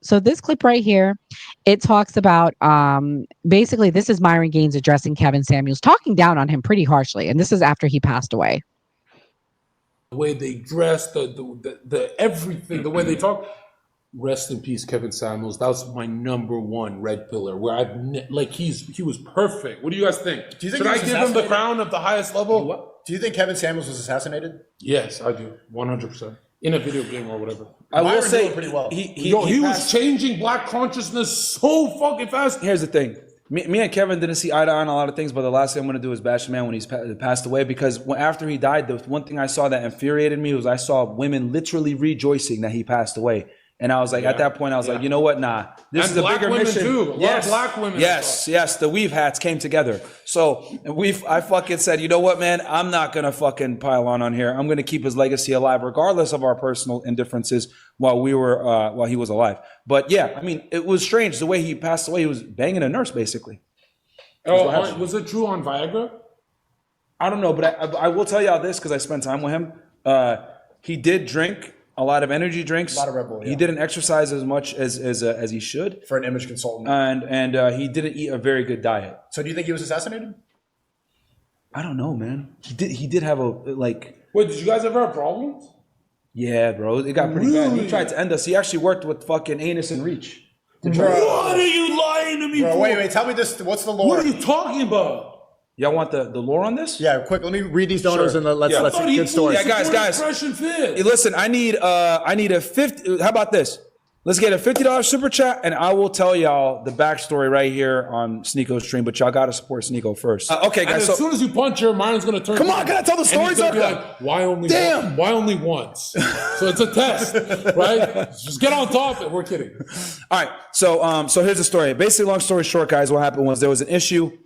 So this clip right here, it talks about basically this is Myron Gaines addressing Kevin Samuels, talking down on him pretty harshly, and this is after he passed away. The way they dress, the everything, the way they talk. Rest in peace, Kevin Samuels. That was my number one red pillar. Where he was perfect. What do you guys think? Do you think Should I give him the crown of the highest level? What? Do you think Kevin Samuels was assassinated? Yes, I do. 100%. In a video game or whatever. I will say pretty well. He was changing black consciousness so fucking fast. Here's the thing. Me and Kevin didn't see eye to eye on a lot of things, but the last thing I'm going to do is bash the man when he's passed away, because after he died, the one thing I saw that infuriated me was I saw women literally rejoicing that he passed away. And I was like, at that point, I was like, you know what? Nah, this is a bigger mission. Too. A lot of black women. Yes. The weave hats came together. So I fucking said, you know what, man? I'm not gonna fucking pile on here. I'm gonna keep his legacy alive, regardless of our personal indifferences while he was alive. But yeah, I mean, it was strange the way he passed away. He was banging a nurse, basically. Was it true on Viagra? I don't know, but I will tell y'all this because I spent time with him. He did drink a lot of energy drinks. A lot of Red Bull, yeah. He didn't exercise as much as he should. For an image consultant. And he didn't eat a very good diet. So do you think he was assassinated? I don't know, man. He did have Wait, did you guys ever have problems? Yeah, bro. It got pretty bad. He tried to end us. He actually worked with fucking Anus and Reach. What are you lying to me for? Wait. Tell me this. What's the lore? What are you talking about? Y'all want the lore on this? Yeah, quick. Let me read these donors and let's good stories. Yeah, guys. Hey, listen, I need a 50. How about this? Let's get a $50 super chat, and I will tell y'all the backstory right here on Sneeko's stream. But y'all gotta support Sneeko first. Okay, guys. And as soon as you punch her, mine's gonna turn. Come on, can I tell the story? Like, why only? Damn. Why only once? So it's a test, right? Just get on top of it. We're kidding. All right. So here's the story. Basically, long story short, guys, what happened was there was an issue.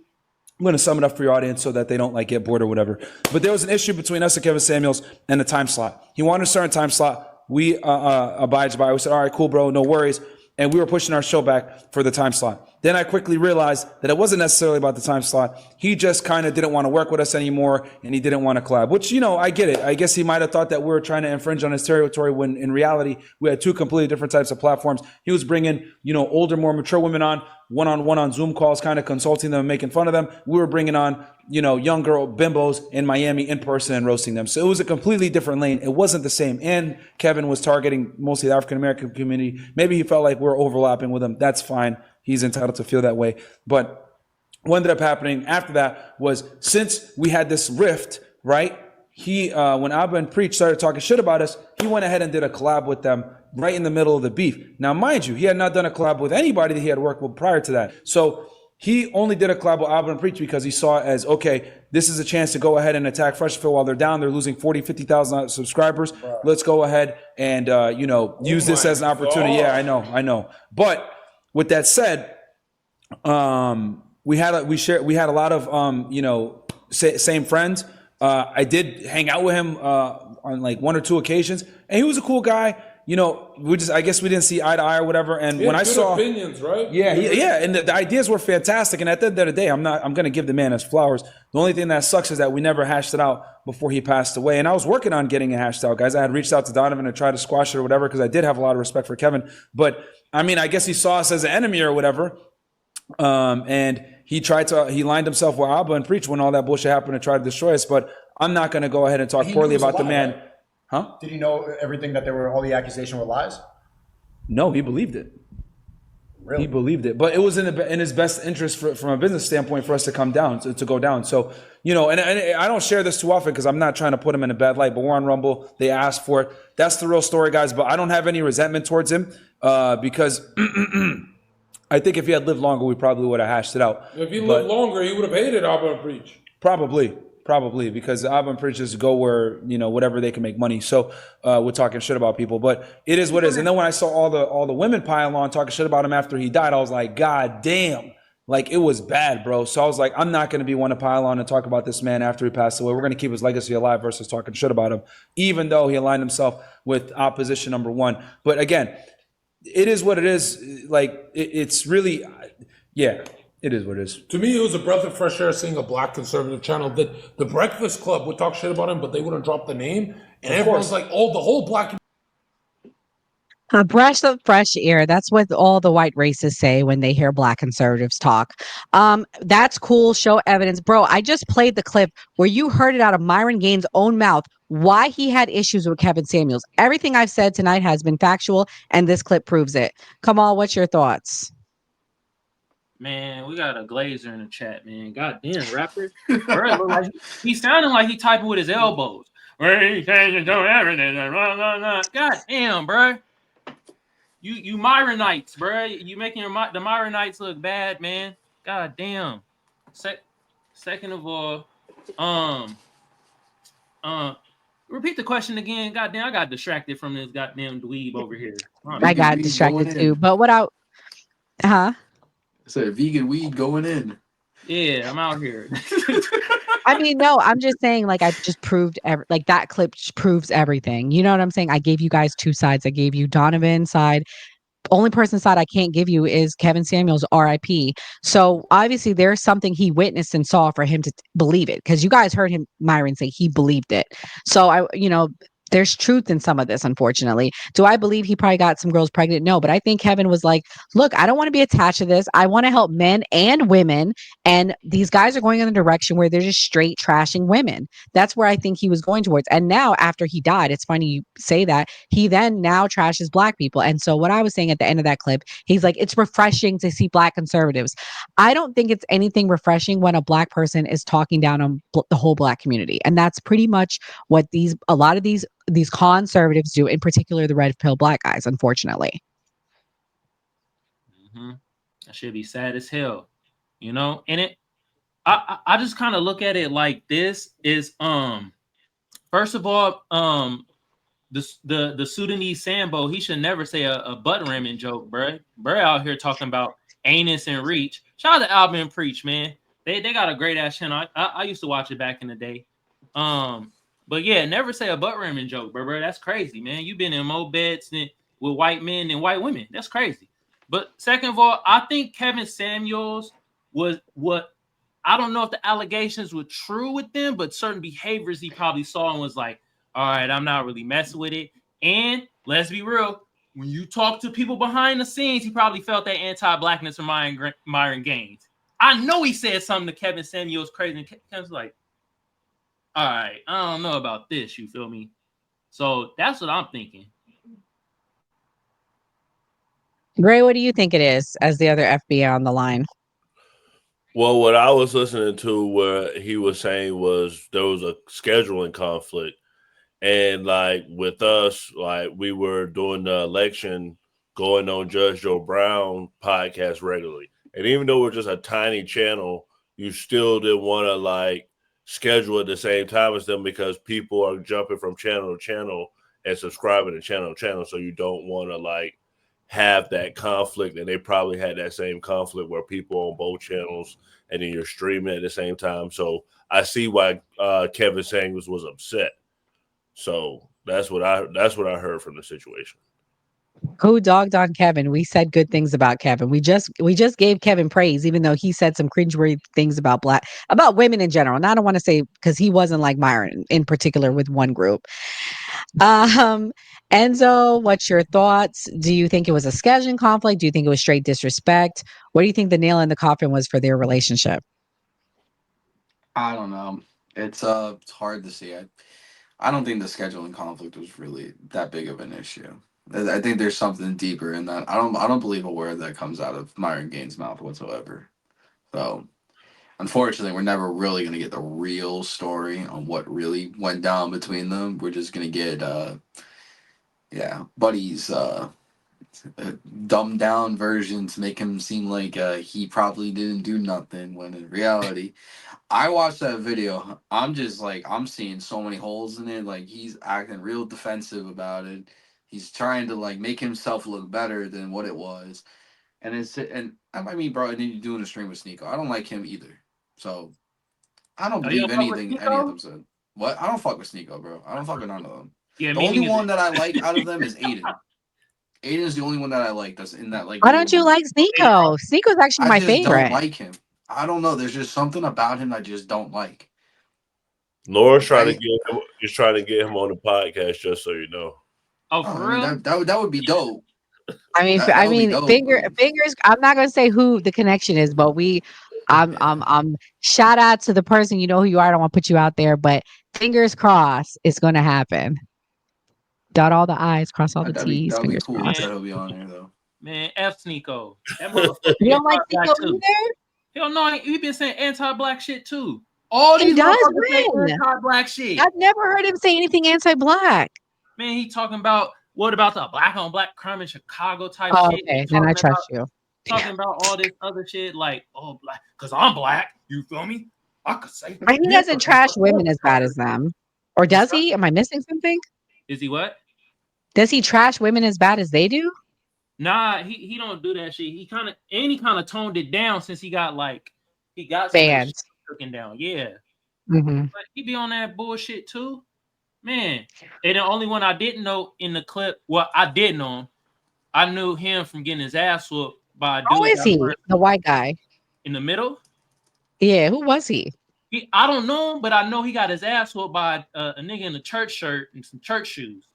I'm going to sum it up for your audience so that they don't get bored or whatever. But there was an issue between us and Kevin Samuels and the time slot. He wanted a certain time slot. We abided by it. We said, all right, cool, bro, no worries. And we were pushing our show back for the time slot. Then I quickly realized that it wasn't necessarily about the time slot. He just kind of didn't want to work with us anymore, and he didn't want to collab, which, I get it. I guess he might have thought that we were trying to infringe on his territory when in reality, we had two completely different types of platforms. He was bringing, older, more mature women on one-on-one on Zoom calls, kind of consulting them and making fun of them. We were bringing on, young girl bimbos in Miami in person and roasting them. So it was a completely different lane. It wasn't the same. And Kevin was targeting mostly the African-American community. Maybe he felt like we're overlapping with him. That's fine. He's entitled to feel that way. But what ended up happening after that was, since we had this rift, right? He, when Abba and Preach started talking shit about us, he went ahead and did a collab with them right in the middle of the beef. Now, mind you, he had not done a collab with anybody that he had worked with prior to that. So he only did a collab with Abba and Preach because he saw it as, okay, this is a chance to go ahead and attack Freshfield while they're down. They're losing 40, 50,000 subscribers. Wow. Let's go ahead and, use this as an opportunity. God. Yeah, I know. But with that said, we had a lot of, same friends. I did hang out with him, on like one or two occasions, and he was a cool guy. I guess we didn't see eye to eye or whatever. And when I saw opinions, right? Yeah. And the ideas were fantastic. And at the end of the day, I'm going to give the man his flowers. The only thing that sucks is that we never hashed it out before he passed away. And I was working on getting it hashed out, guys. I had reached out to Donovan to try to squash it or whatever, because I did have a lot of respect for Kevin. But I mean, I guess he saw us as an enemy or whatever. And he lined himself with Abba and Preach when all that bullshit happened to try to destroy us. But I'm not going to go ahead and talk poorly about the man. Right? Huh? Did he know everything that all the accusations were lies? No, he believed it. Really? He believed it, but it was in his best interest from a business standpoint for us to come down, to go down. So, and I don't share this too often because I'm not trying to put him in a bad light, but we're on Rumble. They asked for it. That's the real story, guys. But I don't have any resentment towards him because I think if he had lived longer, we probably would have hashed it out. If he lived longer, he would have hated Abba and Preach. Probably, because Abba and Preach just go where, whatever they can make money. So we're talking shit about people, but it is what it is. And then when I saw all the women pile on talking shit about him after he died, I was like, God damn, like it was bad, bro. So I was like, I'm not going to be one to pile on and talk about this man after he passed away. We're going to keep his legacy alive versus talking shit about him, even though he aligned himself with opposition number one. But again, it is what it is. Like it's really, yeah. It is what it is. To me, it was a breath of fresh air seeing a black conservative channel that the Breakfast Club would talk shit about him, but they wouldn't drop the name. And everyone's like, oh, the whole black. A breath of fresh air. That's what all the white racists say when they hear black conservatives talk. That's cool. Show evidence. Bro, I just played the clip where you heard it out of Myron Gaines' own mouth why he had issues with Kevin Samuels. Everything I've said tonight has been factual, and this clip proves it. Kamal, what's your thoughts? Man, we got a Glazer in the chat, man. God damn, rapper. Bro, look like he's sounding like he typing with his elbows. God damn, bro. You Myronites, bro. You making the Myronites look bad, man. God damn. Second of all, repeat the question again. God damn, I got distracted from this goddamn dweeb over here. I got distracted too. But what I huh? I said vegan weed going in. Yeah, I'm out here. I mean, no, I'm just saying, like, I just proved, like, that clip proves everything. You know what I'm saying? I gave you guys two sides. I gave you Donovan's side. Only person side I can't give you is Kevin Samuels, RIP. So obviously there's something he witnessed and saw for him to believe it. Because you guys heard him, Myron, say he believed it. So there's truth in some of this, unfortunately. Do I believe he probably got some girls pregnant? No, but I think Kevin was like, look, I don't want to be attached to this. I want to help men and women. And these guys are going in a direction where they're just straight trashing women. That's where I think he was going towards. And now, after he died, it's funny you say that, he then now trashes black people. And so, what I was saying at the end of that clip, he's like, it's refreshing to see black conservatives. I don't think it's anything refreshing when a black person is talking down on the whole black community. And that's pretty much what a lot of these conservatives do, in particular the red pill black guys, unfortunately. That should be sad as hell, and I just kind of look at it like this is first of all, the Sudanese Sambo, he should never say a butt ramming joke, bruh out here talking about anus and reach. Shout out to Alvin and Preach, man. They got a great ass channel. I used to watch it back in the day. But yeah, never say a butt ramming joke, bro. That's crazy, man. You've been in more beds with white men than white women. That's crazy. But second of all, I think Kevin Samuels was what I don't know if the allegations were true with them, but certain behaviors he probably saw and was like, all right, I'm not really messing with it. And let's be real, when you talk to people behind the scenes, he probably felt that anti-blackness from Myron Gaines. I know he said something to Kevin Samuels crazy, and Kevin's like, all right, I don't know about this, you feel me? So that's what I'm thinking. Gray, what do you think it is, as the other FBI on the line? Well, what I was listening to where he was saying was there was a scheduling conflict. And like with us, like we were doing the election, going on Judge Joe Brown podcast regularly. And even though we're just a tiny channel, you still didn't want to like schedule at the same time as them because people are jumping from channel to channel and subscribing to channel to channel. So you don't want to like have that conflict. And they probably had that same conflict where people on both channels and then you're streaming at the same time. So I see why Kevin Samuels was upset. So that's what I heard from the situation. Who dogged on Kevin? We said good things about Kevin. We just gave Kevin praise, even though he said some cringeworthy things about women in general. And I don't want to say because he wasn't like Myron in particular with one group. Enzo, what's your thoughts? Do you think it was a scheduling conflict? Do you think it was straight disrespect? What do you think the nail in the coffin was for their relationship? I don't know. It's hard to see. I don't think the scheduling conflict was really that big of an issue. I think there's something deeper in that. I don't believe a word that comes out of Myron Gaines' mouth whatsoever. So, unfortunately, we're never really gonna get the real story on what really went down between them. We're just gonna get, Buddy's dumbed down version to make him seem like he probably didn't do nothing. When in reality, I watched that video. I'm just like, I'm seeing so many holes in it. Like he's acting real defensive about it. He's trying to like make himself look better than what it was. And I mean, bro, and then you're doing a stream with Sneeko. I don't like him either. So I don't believe anything any of them said. What? I don't fuck with Sneeko, bro. I don't fuck with none of them. Yeah, the only one that I like out of them is Aiden. Aiden is the only one that I like that's in that like. Why don't you like Sneeko? Sneeko's actually my favorite. I don't like him. I don't know. There's just something about him I just don't like. Laura's trying to get him on the podcast, just so you know. Oh, for real? That would be dope. I mean, That would be dope. fingers. I'm not gonna say who the connection is, but shout out to the person. You know who you are. I don't want to put you out there, but fingers crossed, it's gonna happen. Dot all the I's, cross all the T's. That'd be Fingers cool crossed. that he'll be on there though. Man, F Sneeko. That motherfucker You is don't like black Nico too. either? Hell no, he been saying anti-black shit too. All He these does motherfuckers say win. anti-black shit. I've never heard him say anything anti-black. Man, he talking about what about the black on black crime in Chicago type Oh, shit. okay, then I trust you. Talking about all this other shit like, oh, black, because I'm black. You feel me? I could say. But he doesn't trash women as bad as them. Or does he? Am I missing something? Is he what? Does he trash women as bad as they do? Nah, he don't do that shit. He kind of toned it down since he got Banned. taken down. Yeah. Mm-hmm. But he be on that bullshit too. Man. And the only one I didn't know in the clip, well, I did know him. I knew him from getting his ass whooped by a dude. Who is he? The white guy. In the middle? Yeah, who was he? I don't know him, but I know he got his ass whooped by a nigga in a church shirt and some church shoes.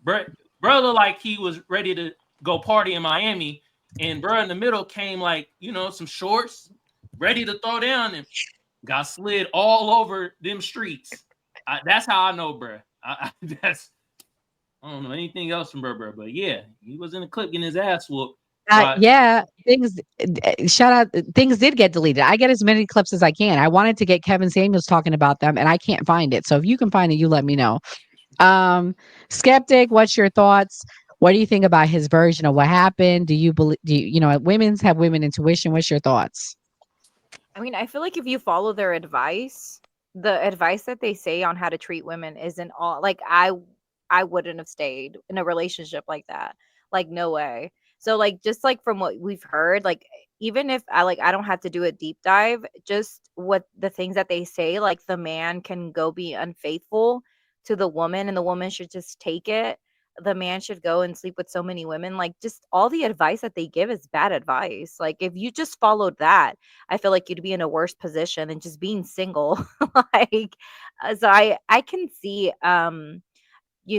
Brother, like he was ready to go party in Miami, and bro in the middle came like, some shorts, ready to throw down, and got slid all over them streets. That's how I know, bro. I don't know anything else from bro, but yeah, he was in the clip getting his ass whooped. Yeah, things. Shout out. Things did get deleted. I get as many clips as I can. I wanted to get Kevin Samuels talking about them, and I can't find it. So if you can find it, you let me know. Skeptic, what's your thoughts? What do you think about his version of what happened? Do you believe? Women's have women intuition. What's your thoughts? I mean, I feel like if you follow their advice, the advice that they say on how to treat women isn't all like I wouldn't have stayed in a relationship like that. Like no way. So like just like from what we've heard, like even if I don't have to do a deep dive, just what the things that they say, like the man can go be unfaithful to the woman and the woman should just take it. The man should go and sleep with so many women. Like just all the advice that they give is bad advice. Like if you just followed that, I feel like you'd be in a worse position than just being single. So I can see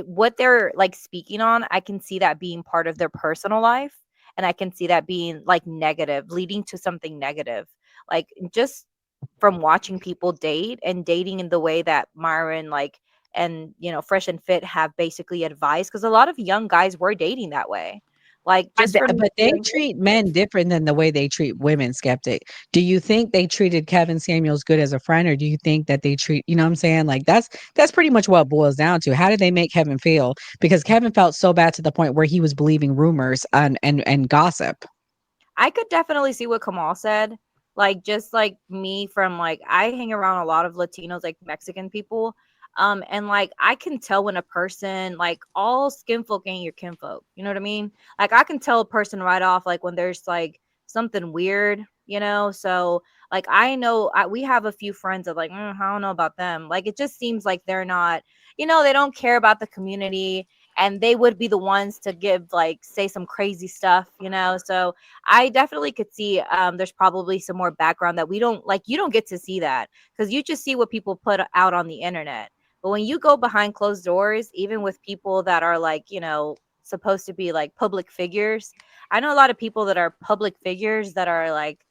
what they're like speaking on. I can see that being part of their personal life, and I can see that being like negative, leading to something negative. Like just from watching people date and dating in the way that Myron and Fresh and Fit have basically advised, because a lot of young guys were dating that way. Like just but they treat men different than the way they treat women. Skeptic, do you think they treated Kevin Samuels good as a friend, or do you think that they treat, what I'm saying? Like that's pretty much what it boils down to. How did they make Kevin feel? Because Kevin felt so bad to the point where he was believing rumors and gossip. I could definitely see what Kamal said. Like just like me from like I hang around a lot of Latinos, like Mexican people. And like I can tell when a person, like all skin folk ain't your kinfolk. You know what I mean? Like I can tell a person right off, like when there's like something weird, So like I know we have a few friends that like I don't know about them. Like it just seems like they're not, they don't care about the community, and they would be the ones to say some crazy stuff, So I definitely could see there's probably some more background that we don't like. You don't get to see that because you just see what people put out on the internet. But when you go behind closed doors, even with people that are supposed to be like public figures, I know a lot of people that are public figures that are like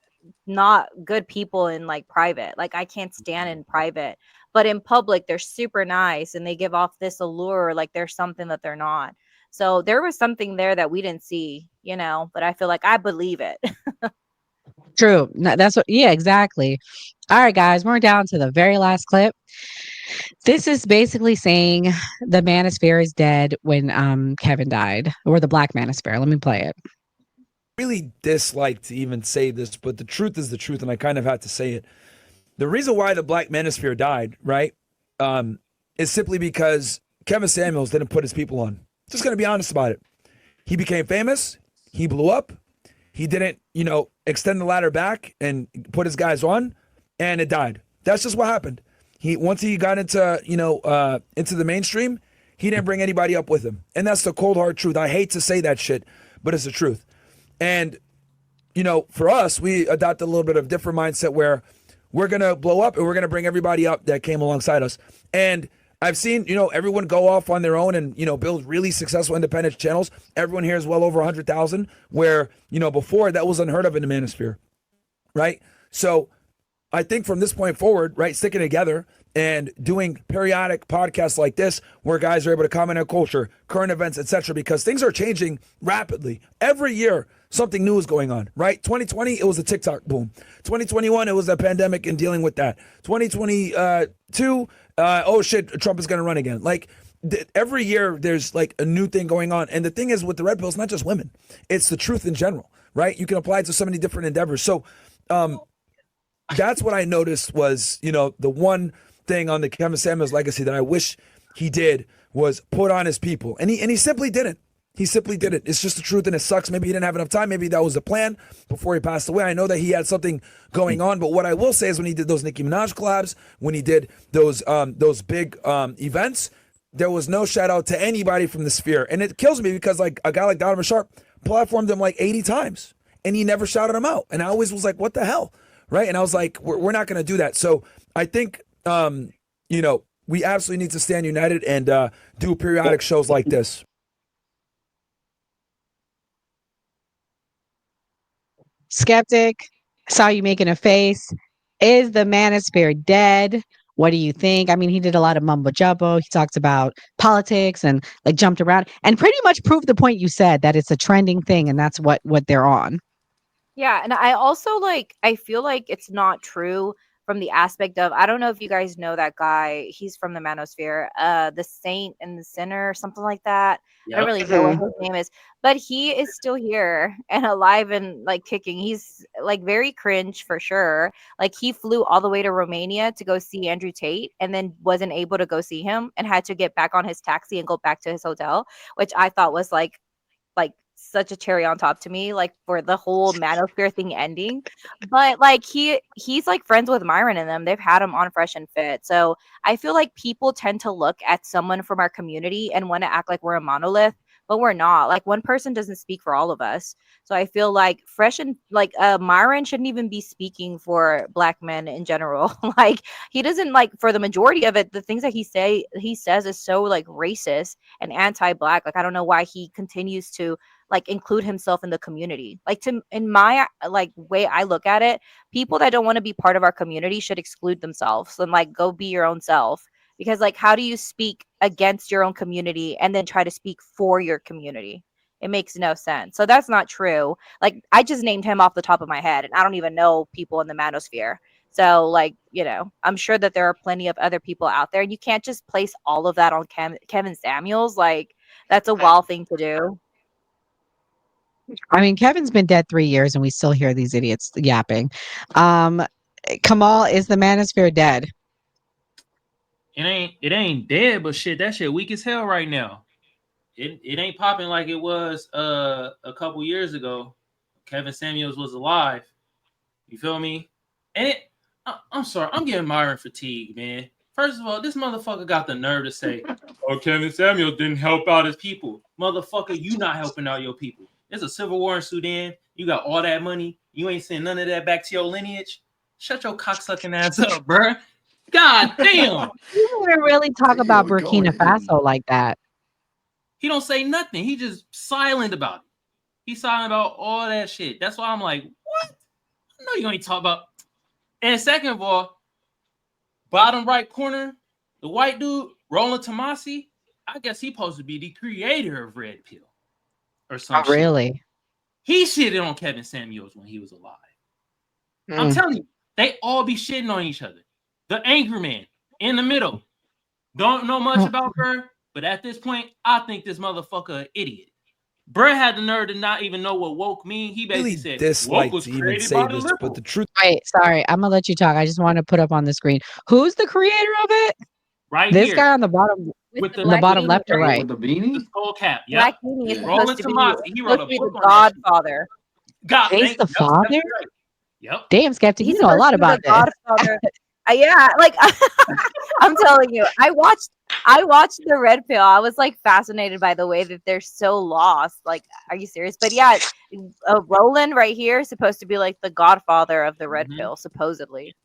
not good people in like private. Like I can't stand in private, but in public, they're super nice and they give off this allure like they're something that they're not. So there was something there that we didn't see, but I feel like I believe it. True. No, yeah, exactly. All right, guys, we're down to the very last clip. This is basically saying the manosphere is dead when Kevin died, or the black manosphere. Let me play it. Really dislike to even say this, but the truth is the truth, and I kind of had to say it. The reason why the black manosphere died, right, is simply because Kevin Samuels didn't put his people on. Just going to be honest about it. He became famous. He blew up. He didn't, extend the ladder back and put his guys on, and it died. That's just what happened. Once he got into, into the mainstream, he didn't bring anybody up with him. And that's the cold hard truth. I hate to say that shit, but it's the truth. And, for us, we adopt a little bit of different mindset where we're going to blow up and we're going to bring everybody up that came alongside us. And I've seen, everyone go off on their own and, build really successful independent channels. Everyone here is well over 100,000, where, before that was unheard of in the manosphere, right? So I think from this point forward, right, sticking together and doing periodic podcasts like this where guys are able to comment on culture, current events, etc., because things are changing rapidly. Every year, something new is going on, right? 2020, it was a TikTok boom. 2021, it was a pandemic and dealing with that. 2022, oh shit, Trump is going to run again. Like, every year, there's like a new thing going on. And the thing is with the red pill, it's not just women. It's the truth in general, right? You can apply it to so many different endeavors. So that's what I noticed was, the one thing on the Kevin Samuels legacy that I wish he did was put on his people. And he simply didn't. He simply didn't. It's just the truth, and it sucks. Maybe he didn't have enough time. Maybe that was the plan before he passed away. I know that he had something going on, but what I will say is when he did those Nicki Minaj collabs, when he did those big events, there was no shout out to anybody from the sphere. And it kills me because like a guy like Donovan Sharp platformed him like 80 times, and he never shouted him out. And I always was like, what the hell? Right? And I was like, we're not going to do that. So I think, we absolutely need to stand united and do periodic shows like this. Skeptic, saw you making a face. Is the manosphere dead? What do you think? I mean, he did a lot of mumbo jumbo. He talks about politics and like jumped around and pretty much proved the point you said that it's a trending thing and that's what they're on. Yeah, and I also I feel like it's not true from the aspect of, I don't know if you guys know that guy. He's from the manosphere, the Saint and the Sinner, something like that. I don't really know what his name is, but he is still here and alive and like kicking. He's like very cringe for sure. Like he flew all the way to Romania to go see Andrew Tate and then wasn't able to go see him and had to get back on his taxi and go back to his hotel, which I thought was like such a cherry on top to me, like for the whole manosphere thing ending. But like he's like friends with Myron and them. They've had him on Fresh and Fit. So I feel like people tend to look at someone from our community and want to act like we're a monolith, but we're not. Like one person doesn't speak for all of us. So I feel like Fresh and Myron shouldn't even be speaking for Black men in general. Like he doesn't, like, for the majority of it, the things that he says is so like racist and anti-Black. Like I don't know why he continues to like include himself in the community. Like in my like way I look at it, people that don't want to be part of our community should exclude themselves and like go be your own self. Because like how do you speak against your own community and then try to speak for your community? It makes no sense. So that's not true. Like I just named him off the top of my head and I don't even know people in the manosphere. So like, I'm sure that there are plenty of other people out there. And you can't just place all of that on Kevin Samuels. Like that's a wild thing to do. I mean, Kevin's been dead 3 years and we still hear these idiots yapping. Kamal, is the manosphere dead? It ain't dead, but shit, that shit weak as hell right now. It ain't popping like it was a couple years ago. Kevin Samuels was alive. You feel me? And I'm sorry, I'm getting Myron fatigue, man. First of all, this motherfucker got the nerve to say, "Oh, Kevin Samuels didn't help out his people." Motherfucker, you not helping out your people. There's a civil war in Sudan. You got all that money. You ain't sending none of that back to your lineage. Shut your cocksucking ass up, bruh. God damn. You didn't really talk about Burkina Faso like that. He don't say nothing. He just silent about it. He's silent about all that shit. That's why I'm like, what? I know you ain't talk about. And second of all, bottom right corner, the white dude, Roland Tomasi, I guess he's supposed to be the creator of Red Pill. Or something. Oh, really? He shitted on Kevin Samuels when he was alive. I'm telling you, they all be shitting on each other. The angry man in the middle. Don't know much about her, but at this point, I think this motherfucker an idiot. Brett had the nerve to not even know what woke mean. He basically Really said woke was created by the this, liberal. but the truth. Wait, sorry, I'm gonna let you talk. I just want to put up on the screen. Who's the creator of it? Right this here. Guy on the bottom, with the bottom left or right? With the beanie? The skull cap. Yeah. Black Beanie is Roland supposed to Tomasi. He wrote a be book the on that shit. Godfather. God, He's the father? Right. Yep. Damn, Skeptic, He's you know a lot supposed to be about the this. Godfather. Yeah, like I'm telling you, I watched the Red Pill. I was like fascinated by the way that they're so lost. Like, are you serious? But yeah, Roland right here is supposed to be like the godfather of the Red Pill, supposedly.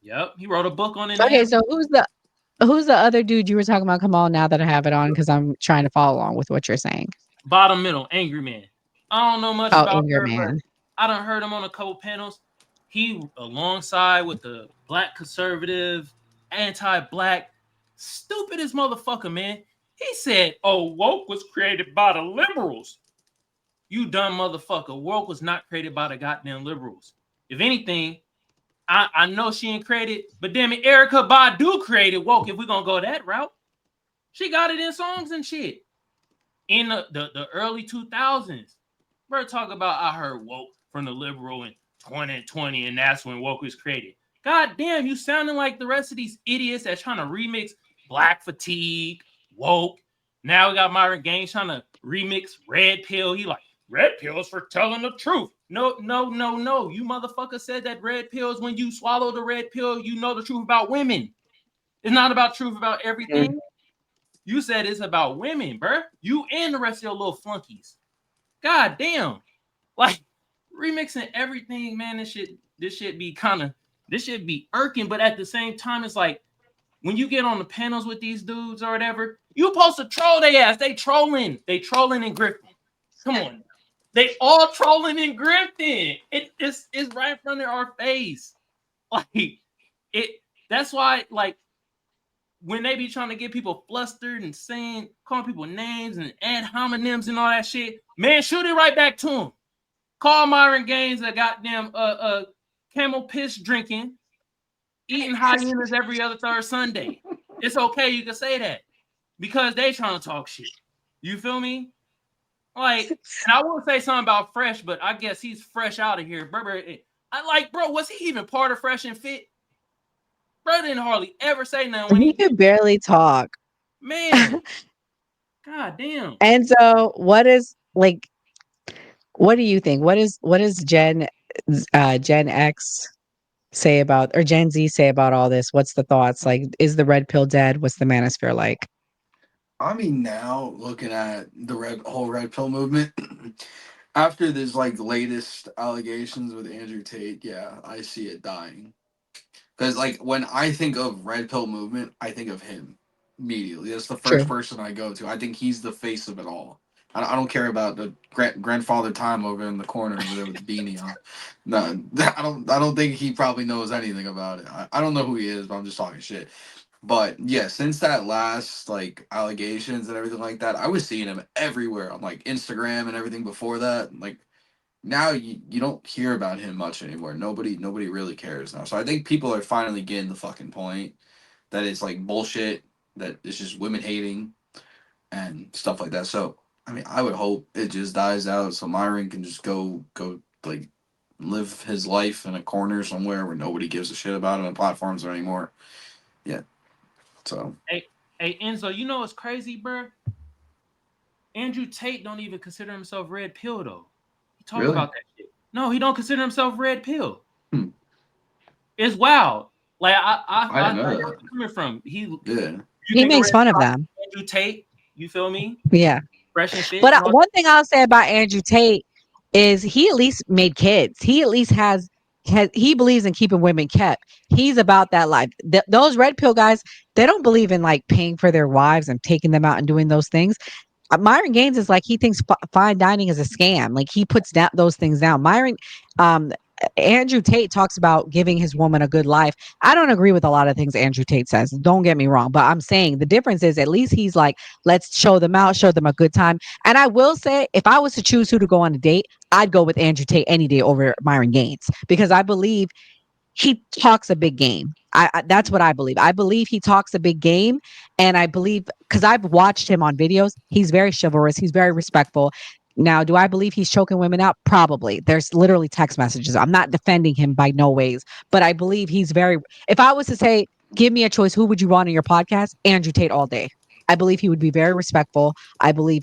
Yep. He wrote a book on it. Okay, so who's the Who's the other dude you were talking about? Come on, now that I have it on, because I'm trying to follow along with what you're saying. Bottom middle, angry man. I don't know much Oh, about Anger her, but Man. I done heard him on a couple panels. He alongside with the black conservative, anti-black, stupidest motherfucker, man. He said, "Oh, woke was created by the liberals." You dumb motherfucker. Woke was not created by the goddamn liberals. If anything, I know she ain't created, but damn it, Erica Badu created woke. If we're gonna go that route, she got it in songs and shit in the early 2000s. Bro, talk about I heard woke from the liberal in 2020, and that's when woke was created. God damn, you sounding like the rest of these idiots that's trying to remix Black Fatigue, woke. Now we got Myron Gaines trying to remix Red Pill. He like, red pill is for telling the truth. No. You motherfucker said that red pill is when you swallow the red pill, you know the truth about women. It's not about truth about everything. You said it's about women, bruh. You and the rest of your little flunkies. God damn. Like remixing everything, man. This shit be irking, but at the same time, it's like when you get on the panels with these dudes or whatever, you supposed to troll their ass. They trolling and grifting. Come on. They all trolling and grifting. It's right in front of our face. Like it that's why like when they be trying to get people flustered and saying, calling people names and ad hominems and all that shit, man, shoot it right back to them. Call Myron Gaines a goddamn camel piss drinking, eating hyenas every other third Sunday. It's okay, you can say that because they trying to talk shit. You feel me? Like, and I will say something about Fresh, but I guess he's fresh out of here. Bro, was he even part of Fresh and Fit? Bro didn't hardly ever say nothing when He he could barely talk. man. God damn. And so, what do you think? What is Gen X say about, or Gen Z say about all this? What's the thoughts? Like, is the red pill dead? What's the manosphere like? I mean, now looking at the whole red pill movement, after this like latest allegations with Andrew Tate, yeah, I see it dying. Because like when I think of red pill movement, I think of him immediately. That's the first True. person I go to. I think he's the face of it all. I don't care about the grandfather time over in the corner over there with the beanie on. No, I don't think he probably knows anything about it. I don't know who he is, but I'm just talking shit. But yeah, since that last like allegations and everything like that, I was seeing him everywhere on like Instagram and everything before that. Like now you don't hear about him much anymore. Nobody really cares now. So I think people are finally getting the fucking point that it's like bullshit, that it's just women hating and stuff like that. So I mean, I would hope it just dies out so Myron can just go like live his life in a corner somewhere where nobody gives a shit about him on platforms anymore. Yeah. So Hey Enzo, you know what's crazy, bro? Andrew Tate don't even consider himself red pill though. He talk really, about that shit. No, he don't consider himself red pill. Hmm. It's wild. Like I I didn't know where that. he's coming from. Yeah. You He think a makes red fun of pill them. Andrew Tate? You feel me? Yeah. Fresh and fit But and all. one thing I'll say about Andrew Tate is he at least made kids. He at least has he believes in keeping women kept. He's about that life. Those red pill guys, they don't believe in like paying for their wives and taking them out and doing those things. Myron Gaines is like he thinks fine dining is a scam. Like he puts down those things down. Um, Andrew Tate talks about giving his woman a good life. I don't agree with a lot of things Andrew Tate says. Don't get me wrong, but I'm saying the difference is at least he's like, let's show them out, show them a good time. And I will say, if I was to choose who to go on a date, I'd go with Andrew Tate any day over Myron Gaines because I believe he talks a big game. That's what I believe. I believe he talks a big game, and I believe because I've watched him on videos, he's very chivalrous, he's very respectful. Now, do I believe he's choking women out? Probably. There's literally text messages. I'm not defending him by no ways, but I believe he's very. If I was to say, give me a choice, who would you want on your podcast? Andrew Tate all day. I believe he would be very respectful. I believe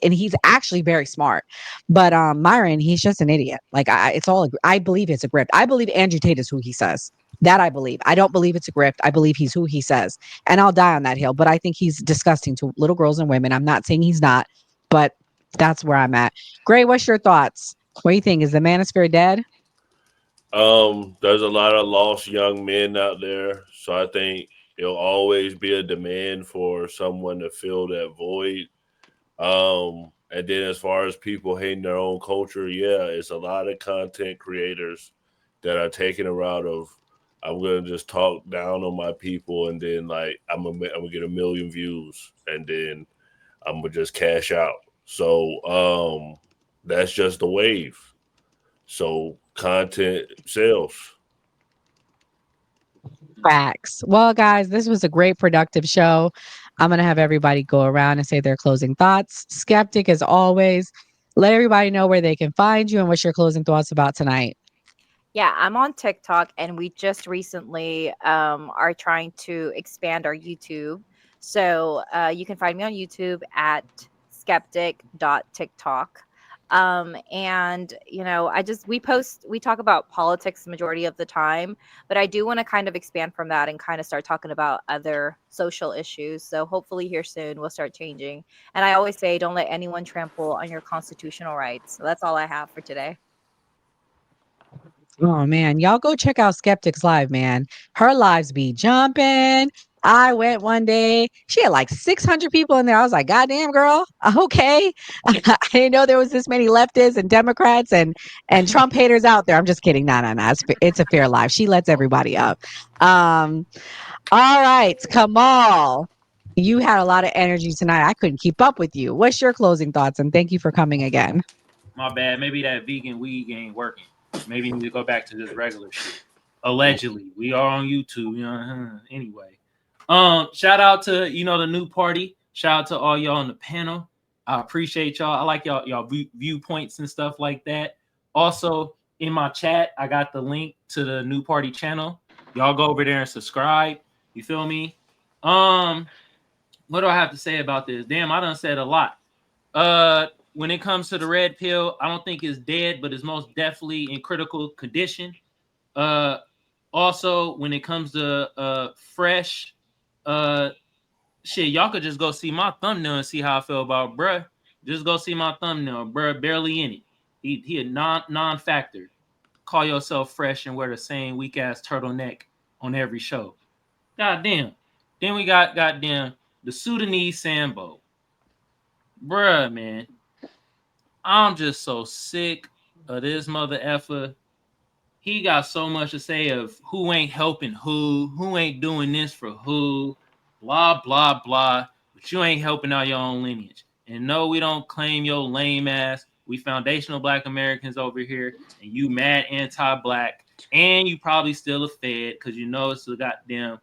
and he's actually very smart. But Myron, he's just an idiot. Like I believe it's a grift. I believe Andrew Tate is who he says. That I believe. I don't believe it's a grift. I believe he's who he says. And I'll die on that hill. But I think he's disgusting to little girls and women. I'm not saying he's not, but that's where I'm at. Gray, what's your thoughts? What do you think? Is the manosphere dead? There's a lot of lost young men out there, so I think It'll always be a demand for someone to fill that void. And then as far as people hating their own culture, yeah, it's a lot of content creators that are taking a route of I'm gonna just talk down on my people, and then like I'm gonna get a million views, and then I'm gonna just cash out. So that's just the wave. So content sells. Facts. Well, guys, this was a great productive show. I'm going to have everybody go around and say their closing thoughts. Skeptic, as always, let everybody know where they can find you and what's your closing thoughts about tonight. Yeah, I'm on TikTok, and we just recently are trying to expand our YouTube. So you can find me on YouTube at skeptic.tiktok. And we talk about politics the majority of the time, but I do want to kind of expand from that and kind of start talking about other social issues. So hopefully here soon we'll start changing. And I always say, don't let anyone trample on your constitutional rights. So that's all I have for today. Oh man, y'all go check out Skeptics Live, man. Her lives be jumping. I went one day. She had like 600 people in there. I was like, God damn, girl. Okay. I didn't know there was this many leftists and Democrats and Trump haters out there. I'm just kidding. No, no, no. It's a fair live. She lets everybody up. Um, all right, Kamal. You had a lot of energy tonight. I couldn't keep up with you. What's your closing thoughts? And thank you for coming again. My bad. Maybe that vegan weed ain't working. Maybe need to go back to this regular shit. Allegedly, we are on YouTube. You know. Anyway, shout out to the new party. Shout out to all y'all on the panel. I appreciate y'all. I like y'all viewpoints and stuff like that. Also, in my chat, I got the link to the new party channel. Y'all go over there and subscribe. You feel me? What do I have to say about this? Damn, I done said a lot. When it comes to the red pill, I don't think it's dead, but it's most definitely in critical condition. Also, when it comes to fresh, shit, y'all could just go see my thumbnail and see how I feel about bruh. Just go see my thumbnail, bruh. Barely in it. He a non-factor. Call yourself fresh and wear the same weak ass turtleneck on every show. Goddamn. Then we got goddamn the Sudanese Sambo. Bruh, man. I'm just so sick of this mother effer. He got so much to say of who ain't helping who ain't doing this for who, blah, blah, blah. But you ain't helping out your own lineage. And no, we don't claim your lame ass. We foundational black Americans over here, and you mad anti-black, and you probably still a fed because you know it's a goddamn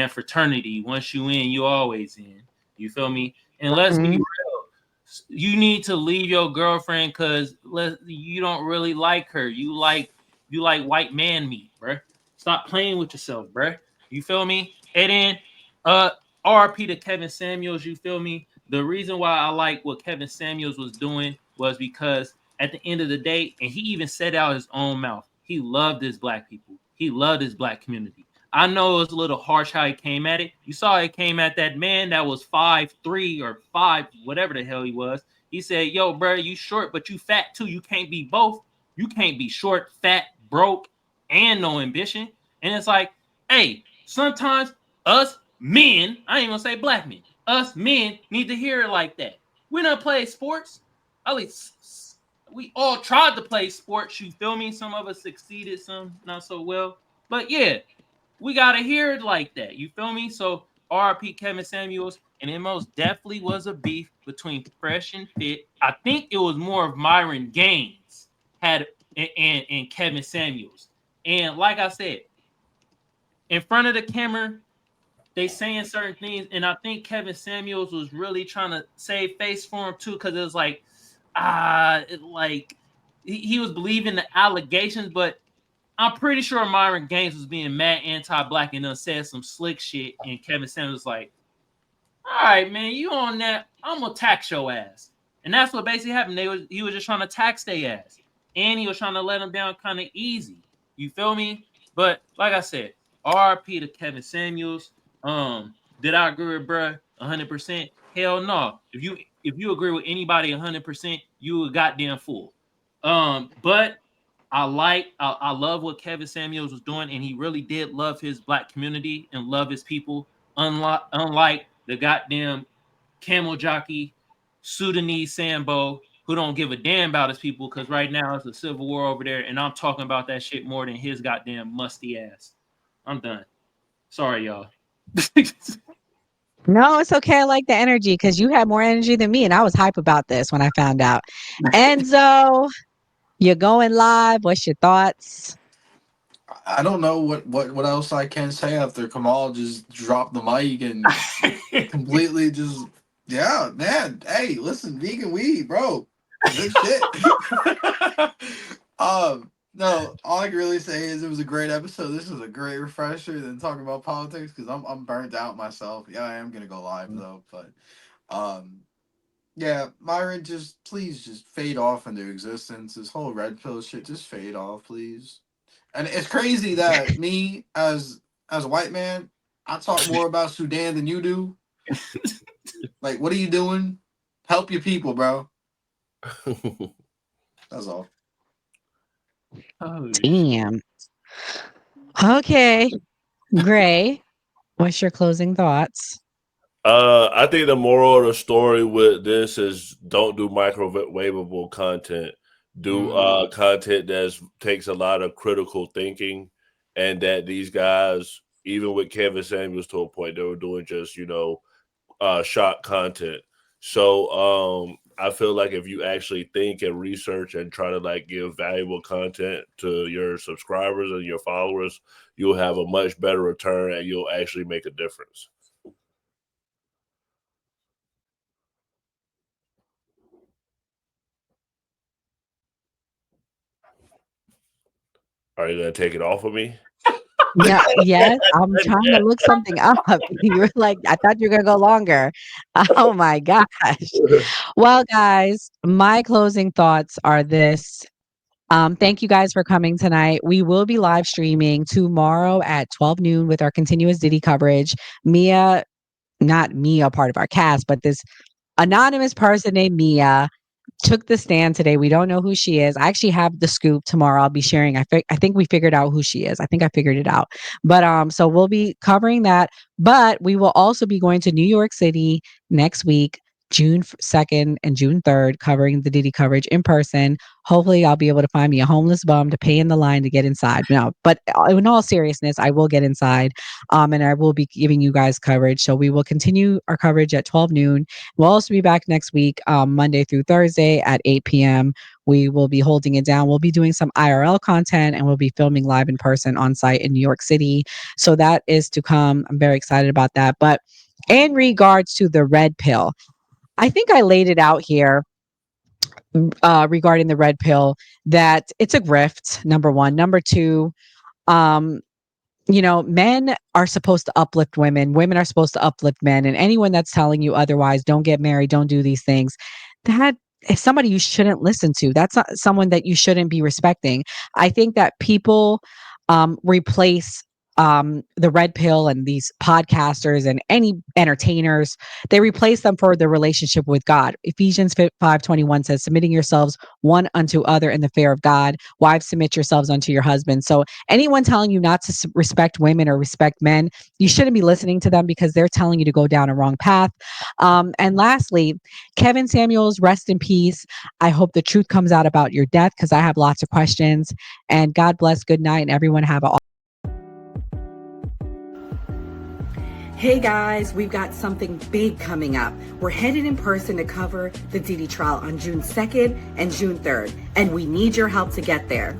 fraternity. Once you in, you always in. You feel me? And let's be real. You need to leave your girlfriend because you don't really like her. You like white man meat, bruh. Stop playing with yourself, bruh. You feel me? And then RP to Kevin Samuels, you feel me? The reason why I like what Kevin Samuels was doing was because at the end of the day, and he even said out his own mouth, he loved his black people. He loved his black community. I know it was a little harsh how he came at it. You saw it came at that man that was 5'3" or 5, whatever the hell he was. He said, yo, bro, you short, but you fat too. You can't be both. You can't be short, fat, broke, and no ambition. And it's like, hey, sometimes us men, I ain't gonna say black men, us men need to hear it like that. We don't play sports. At least we all tried to play sports, you feel me? Some of us succeeded, some not so well. But yeah, we gotta hear it like that. You feel me? So RP Kevin Samuels, and it most definitely was a beef between Fresh and Fit. I think it was more of Myron Gaines had and Kevin Samuels. And like I said, in front of the camera, they saying certain things, and I think Kevin Samuels was really trying to save face for him too, because it was like, like he was believing the allegations, but I'm pretty sure Myron Gaines was being mad anti-black and then said some slick shit, and Kevin Samuels was like, all right, man, you on that? I'm gonna tax your ass. And that's what basically happened. He was just trying to tax their ass. And he was trying to let them down kind of easy. You feel me? But like I said, RP to Kevin Samuels. Did I agree with bruh 100%? Hell no. If you agree with anybody 100%, you a goddamn fool. But I love what Kevin Samuels was doing, and he really did love his black community and love his people. Unlike the goddamn camel jockey Sudanese Sambo who don't give a damn about his people, because right now it's a civil war over there, and I'm talking about that shit more than his goddamn musty ass. I'm done. Sorry, y'all. No, it's okay. I like the energy because you had more energy than me, and I was hype about this when I found out. Enzo, you're going live. What's your thoughts? I don't know what else I can say after Kamal just dropped the mic and completely just man. Hey, listen, vegan weed, bro. Good shit. No, all I can really say is it was a great episode. This was a great refresher than talking about politics because I'm burnt out myself. Yeah, I am gonna go live though, but yeah, Myron, please just fade off into existence. This whole red pill shit, just fade off, please. And it's crazy that me as a white man, I talk more about Sudan than you do. Like, what are you doing? Help your people, bro. That's all. Oh, Damn. Okay. Gray, what's your closing thoughts? I think the moral of the story with this is don't do microwavable content. Do content that takes a lot of critical thinking, and that these guys, even with Kevin Samuels to a point, they were doing just shock content. So I feel like if you actually think and research and try to like give valuable content to your subscribers and your followers, you'll have a much better return and you'll actually make a difference. Are you gonna take it off of me? No, yes, I'm trying to look something up. You were like, I thought you were gonna go longer. Oh my gosh. Well, guys, my closing thoughts are this. Thank you guys for coming tonight. We will be live streaming tomorrow at 12 noon with our continuous Diddy coverage. Mia, not Mia, part of our cast, but this anonymous person named Mia took the stand today. We don't know who she is. I actually have the scoop tomorrow. I'll be sharing. I think we figured out who she is. I think I figured it out. But so we'll be covering that. But we will also be going to New York City next week, June 2nd and June 3rd, covering the Diddy coverage in person. Hopefully, I'll be able to find me a homeless bum to pay in the line to get inside. No, but in all seriousness, I will get inside, and I will be giving you guys coverage. So we will continue our coverage at 12 noon. We'll also be back next week, Monday through Thursday at 8 p.m. We will be holding it down. We'll be doing some IRL content and we'll be filming live in person on site in New York City. So that is to come. I'm very excited about that. But in regards to the red pill, I think I laid it out here regarding the red pill that it's a grift, number one. Number two, um, men are supposed to uplift women. Women are supposed to uplift men. And anyone that's telling you otherwise, don't get married, don't do these things, that is somebody you shouldn't listen to. That's not someone that you shouldn't be respecting. I think that people replace the red pill and these podcasters and any entertainers, they replace them for the relationship with God. Ephesians 5:21 says, submitting yourselves one unto other in the fear of God. Wives, submit yourselves unto your husband. So anyone telling you not to respect women or respect men, you shouldn't be listening to them because they're telling you to go down a wrong path. And lastly, Kevin Samuels, rest in peace. I hope the truth comes out about your death because I have lots of questions. And God bless. Good night, and everyone have a Hey guys, we've got something big coming up. We're headed in person to cover the Diddy trial on June 2nd and June 3rd, and we need your help to get there.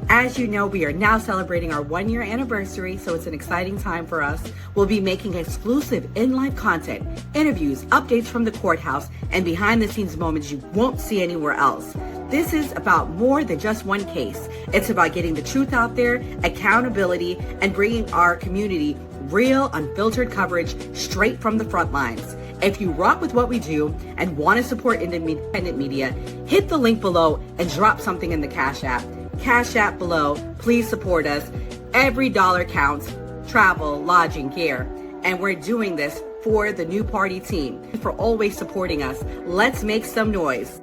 As you know, we are now celebrating our 1-year anniversary, so it's an exciting time for us. We'll be making exclusive in-life content, interviews, updates from the courthouse, and behind-the-scenes moments you won't see anywhere else. This is about more than just one case. It's about getting the truth out there, accountability, and bringing our community real, unfiltered coverage straight from the front lines. If you rock with what we do and want to support independent media, hit the link below and drop something in the Cash App. Cash App below. Please support us. Every dollar counts. Travel, lodging, gear. And we're doing this for the new party team, for always supporting us. Let's make some noise.